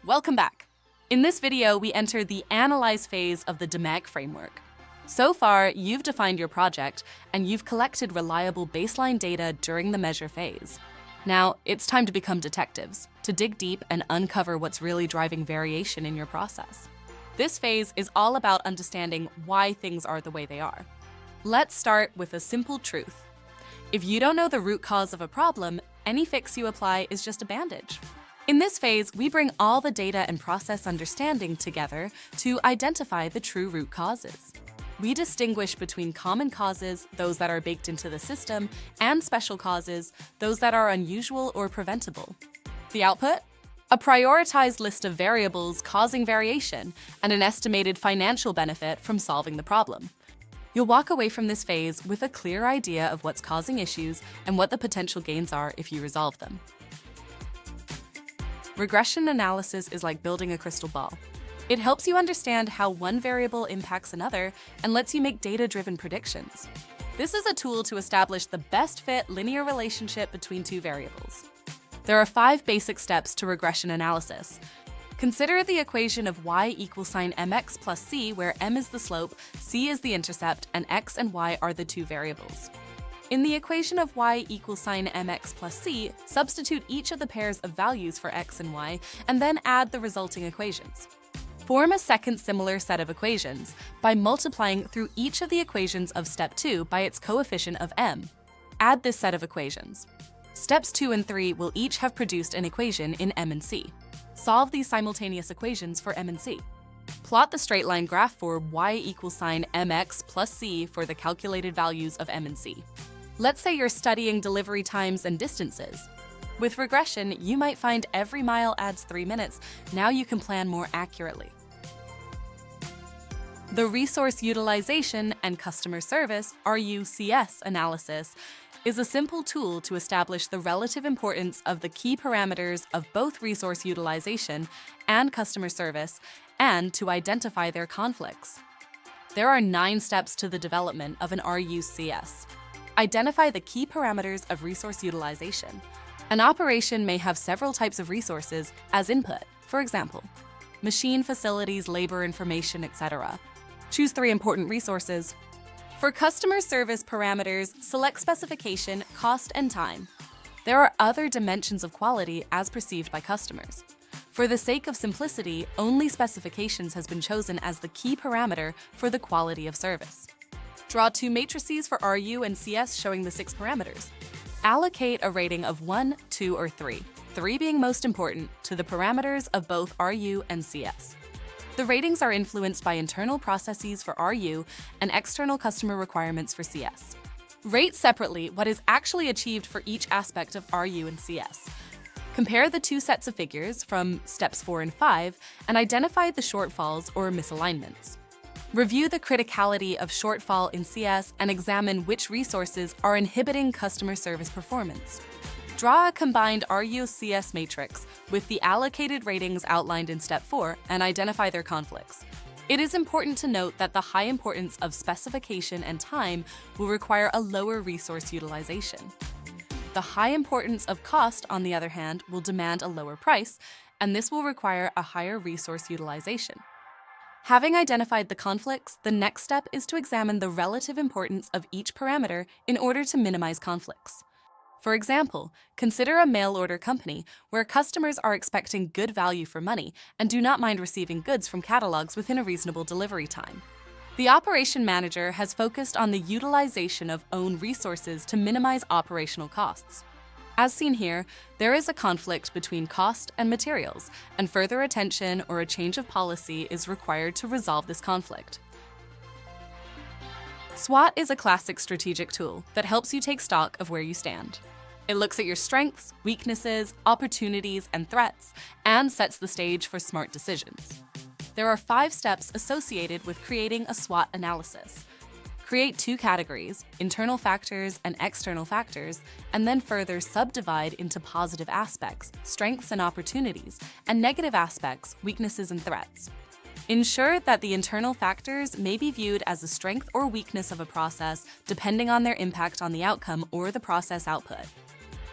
Welcome back. In this video, we enter the Analyze phase of the DMAG framework. So far, you've defined your project, and you've collected reliable baseline data during the measure phase. Now, it's time to become detectives, to dig deep and uncover what's really driving variation in your process. This phase is all about understanding why things are the way they are. Let's start with a simple truth. If you don't know the root cause of a problem, any fix you apply is just a bandage. In this phase, we bring all the data and process understanding together to identify the true root causes. We distinguish between common causes, those that are baked into the system, and special causes, those that are unusual or preventable. The output? A prioritized list of variables causing variation and an estimated financial benefit from solving the problem. You'll walk away from this phase with a clear idea of what's causing issues and what the potential gains are if you resolve them. Regression analysis is like building a crystal ball. It helps you understand how one variable impacts another and lets you make data-driven predictions. This is a tool to establish the best fit linear relationship between two variables. There are 5 basic steps to regression analysis. Consider the equation of y equals sine mx plus c, where m is the slope, c is the intercept, and x and y are the two variables. In the equation of y equals sine mx plus c, substitute each of the pairs of values for x and y, and then add the resulting equations. Form a second similar set of equations by multiplying through each of the equations of step 2 by its coefficient of m. Add this set of equations. Steps 2 and 3 will each have produced an equation in m and c. Solve these simultaneous equations for m and c. Plot the straight line graph for y equals sine mx plus c for the calculated values of m and c. Let's say you're studying delivery times and distances. With regression, you might find every mile adds 3 minutes. Now you can plan more accurately. The Resource Utilization and Customer Service (RUCS) analysis is a simple tool to establish the relative importance of the key parameters of both resource utilization and customer service, and to identify their conflicts. There are 9 steps to the development of an RUCS. Identify the key parameters of resource utilization. An operation may have several types of resources as input, for example, machine, facilities, labor, information, etc. Choose 3 important resources. For customer service parameters, select specification, cost, and time. There are other dimensions of quality as perceived by customers. For the sake of simplicity, only specifications has been chosen as the key parameter for the quality of service. Draw 2 matrices for RU and CS showing the 6 parameters. Allocate a rating of 1, 2, or 3, 3 being most important, to the parameters of both RU and CS. The ratings are influenced by internal processes for RU and external customer requirements for CS. Rate separately what is actually achieved for each aspect of RU and CS. Compare the 2 sets of figures from steps 4 and 5 and identify the shortfalls or misalignments. Review the criticality of shortfall in CS and examine which resources are inhibiting customer service performance. Draw a combined RU-CS matrix with the allocated ratings outlined in step 4 and identify their conflicts. It is important to note that the high importance of specification and time will require a lower resource utilization. The high importance of cost, on the other hand, will demand a lower price, and this will require a higher resource utilization. Having identified the conflicts, the next step is to examine the relative importance of each parameter in order to minimize conflicts. For example, consider a mail order company where customers are expecting good value for money and do not mind receiving goods from catalogs within a reasonable delivery time. The operation manager has focused on the utilization of own resources to minimize operational costs. As seen here, there is a conflict between cost and materials, and further attention or a change of policy is required to resolve this conflict. SWOT is a classic strategic tool that helps you take stock of where you stand. It looks at your strengths, weaknesses, opportunities, and threats, and sets the stage for smart decisions. There are 5 steps associated with creating a SWOT analysis. Create 2 categories, internal factors and external factors, and then further subdivide into positive aspects, strengths and opportunities, and negative aspects, weaknesses and threats. Ensure that the internal factors may be viewed as a strength or weakness of a process depending on their impact on the outcome or the process output.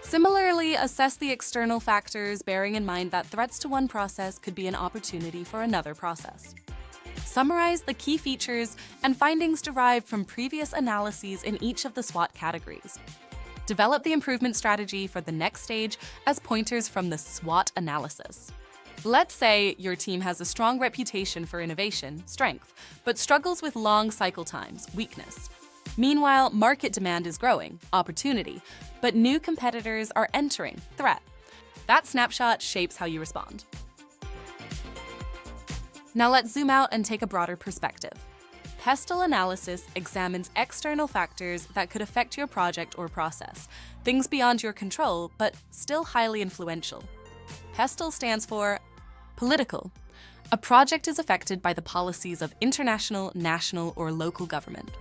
Similarly, assess the external factors, bearing in mind that threats to one process could be an opportunity for another process. Summarize the key features and findings derived from previous analyses in each of the SWOT categories. Develop the improvement strategy for the next stage as pointers from the SWOT analysis. Let's say your team has a strong reputation for innovation, strength, but struggles with long cycle times, weakness. Meanwhile, market demand is growing, opportunity, but new competitors are entering, threat. That snapshot shapes how you respond. Now let's zoom out and take a broader perspective. Pestle analysis examines external factors that could affect your project or process, things beyond your control, but still highly influential. Pestle stands for political. A project is affected by the policies of international, national, or local government.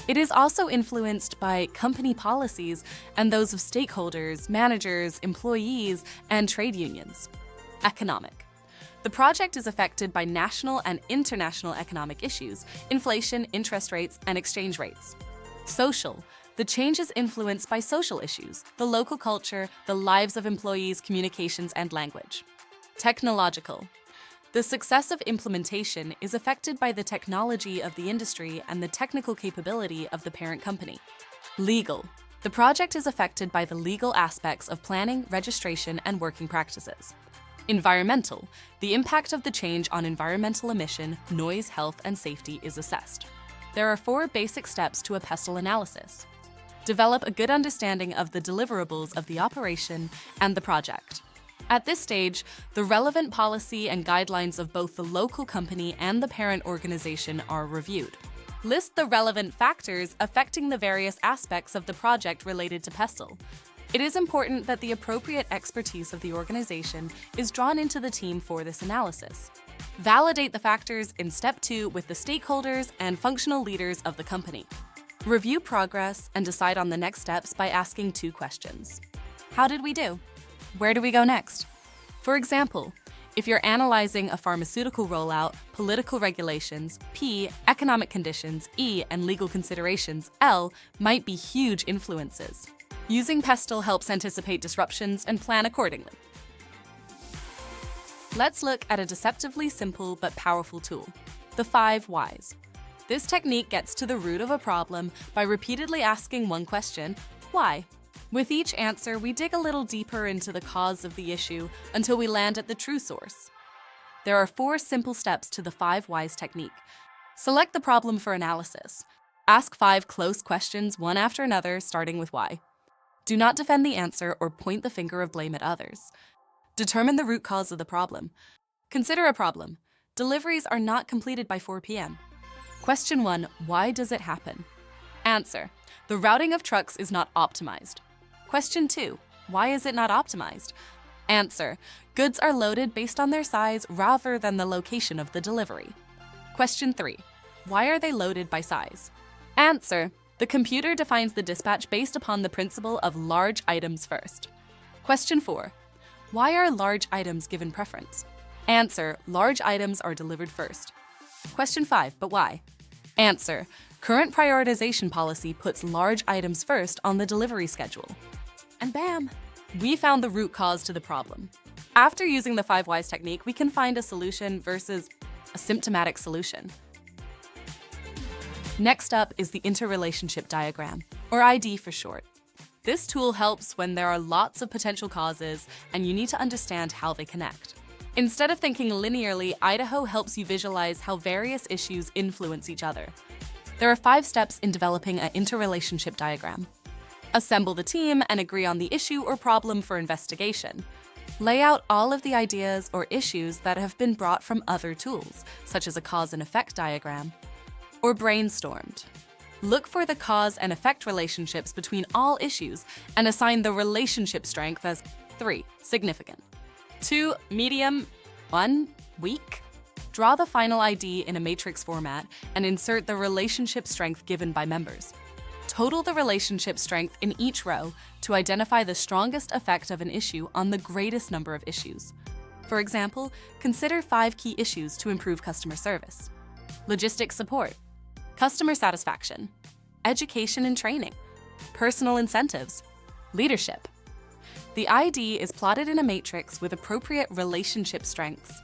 It is also influenced by company policies and those of stakeholders, managers, employees, and trade unions. Economic. The project is affected by national and international economic issues, inflation, interest rates, and exchange rates. Social. The change is influenced by social issues, the local culture, the lives of employees, communications, and language. Technological. The success of implementation is affected by the technology of the industry and the technical capability of the parent company. Legal. The project is affected by the legal aspects of planning, registration, and working practices. Environmental. The impact of the change on environmental emission, noise, health, and safety is assessed. There are 4 basic steps to a pestle analysis. Develop a good understanding of the deliverables of the operation and the project. At this stage, the relevant policy and guidelines of both the local company and the parent organization are reviewed. List the relevant factors affecting the various aspects of the project related to pestle. It is important that the appropriate expertise of the organization is drawn into the team for this analysis. Validate the factors in Step 2 with the stakeholders and functional leaders of the company. Review progress and decide on the next steps by asking 2 questions. How did we do? Where do we go next? For example, if you're analyzing a pharmaceutical rollout, political regulations, P, economic conditions, E, and legal considerations, L, might be huge influences. Using pestle helps anticipate disruptions and plan accordingly. Let's look at a deceptively simple but powerful tool, the 5 whys. This technique gets to the root of a problem by repeatedly asking one question, why? With each answer, we dig a little deeper into the cause of the issue until we land at the true source. There are 4 simple steps to the 5 whys technique. Select the problem for analysis. Ask 5 close questions, one after another, starting with why. Do not defend the answer or point the finger of blame at others. Determine the root cause of the problem. Consider a problem. Deliveries are not completed by 4 p.m. Question 1, why does it happen? Answer, the routing of trucks is not optimized. Question 2, why is it not optimized? Answer, goods are loaded based on their size rather than the location of the delivery. Question 3, why are they loaded by size? Answer, the computer defines the dispatch based upon the principle of large items first. Question 4, why are large items given preference? Answer, large items are delivered first. Question 5, but why? Answer, current prioritization policy puts large items first on the delivery schedule. And bam! We found the root cause to the problem. After using the 5 whys technique, we can find a solution versus a symptomatic solution. Next up is the interrelationship diagram, or ID for short. This tool helps when there are lots of potential causes and you need to understand how they connect. Instead of thinking linearly, Idaho helps you visualize how various issues influence each other. There are 5 steps in developing an interrelationship diagram. Assemble the team and agree on the issue or problem for investigation. Lay out all of the ideas or issues that have been brought from other tools, such as a cause and effect diagram, or brainstormed. Look for the cause and effect relationships between all issues and assign the relationship strength as 3, significant, 2, medium, 1, weak. Draw the final ID in a matrix format and insert the relationship strength given by members. Total the relationship strength in each row to identify the strongest effect of an issue on the greatest number of issues. For example, consider 5 key issues to improve customer service: logistics support, customer satisfaction, education and training, personal incentives, leadership. The ID is plotted in a matrix with appropriate relationship strengths.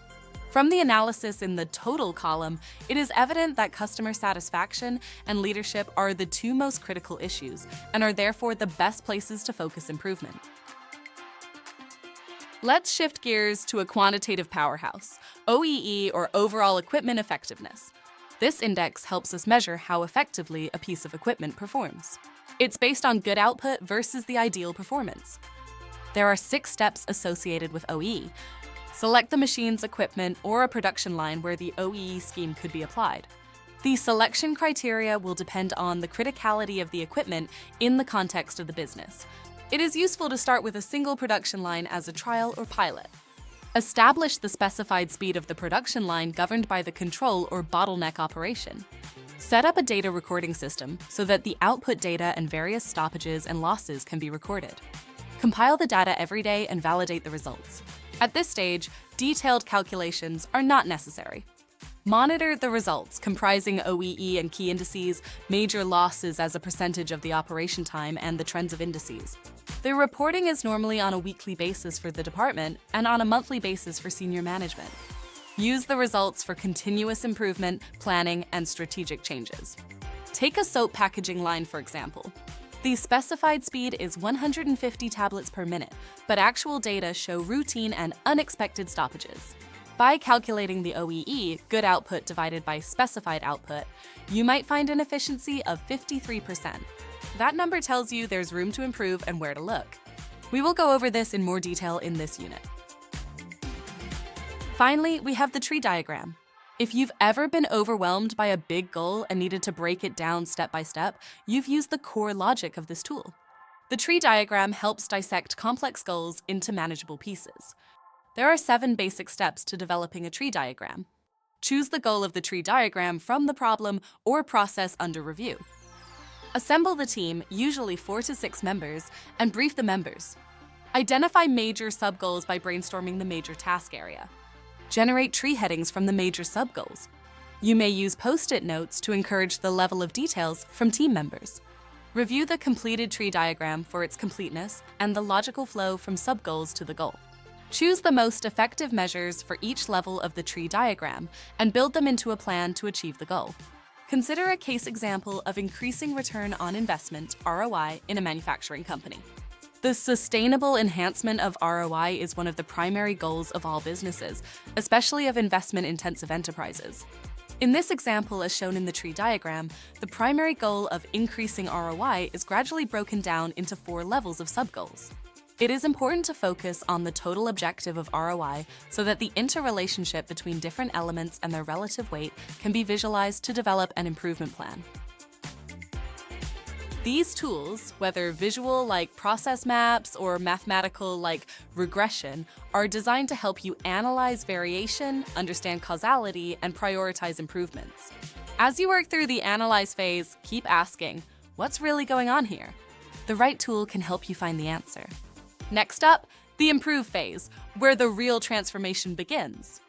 From the analysis in the total column, it is evident that customer satisfaction and leadership are the two most critical issues and are therefore the best places to focus improvement. Let's shift gears to a quantitative powerhouse, OEE, or overall equipment effectiveness. This index helps us measure how effectively a piece of equipment performs. It's based on good output versus the ideal performance. There are 6 steps associated with OEE. Select the machine's equipment or a production line where the OEE scheme could be applied. The selection criteria will depend on the criticality of the equipment in the context of the business. It is useful to start with a single production line as a trial or pilot. Establish the specified speed of the production line governed by the control or bottleneck operation. Set up a data recording system so that the output data and various stoppages and losses can be recorded. Compile the data every day and validate the results. At this stage, detailed calculations are not necessary. Monitor the results comprising OEE and key indices, major losses as a percentage of the operation time, and the trends of indices. The reporting is normally on a weekly basis for the department and on a monthly basis for senior management. Use the results for continuous improvement, planning, and strategic changes. Take a soap packaging line, for example. The specified speed is 150 tablets per minute, but actual data show routine and unexpected stoppages. By calculating the OEE, good output divided by specified output, you might find an efficiency of 53%. That number tells you there's room to improve and where to look. We will go over this in more detail in this unit. Finally, we have the tree diagram. If you've ever been overwhelmed by a big goal and needed to break it down step by step, you've used the core logic of this tool. The tree diagram helps dissect complex goals into manageable pieces. There are 7 basic steps to developing a tree diagram. Choose the goal of the tree diagram from the problem or process under review. Assemble the team, usually 4 to 6 members, and brief the members. Identify major sub-goals by brainstorming the major task area. Generate tree headings from the major sub-goals. You may use post-it notes to encourage the level of details from team members. Review the completed tree diagram for its completeness and the logical flow from sub-goals to the goal. Choose the most effective measures for each level of the tree diagram and build them into a plan to achieve the goal. Consider a case example of increasing return on investment, ROI, in a manufacturing company. The sustainable enhancement of ROI is one of the primary goals of all businesses, especially of investment-intensive enterprises. In this example, as shown in the tree diagram, the primary goal of increasing ROI is gradually broken down into 4 levels of sub-goals. It is important to focus on the total objective of ROI so that the interrelationship between different elements and their relative weight can be visualized to develop an improvement plan. These tools, whether visual like process maps or mathematical like regression, are designed to help you analyze variation, understand causality, and prioritize improvements. As you work through the analyze phase, keep asking, what's really going on here? The right tool can help you find the answer. Next up, the improve phase, where the real transformation begins.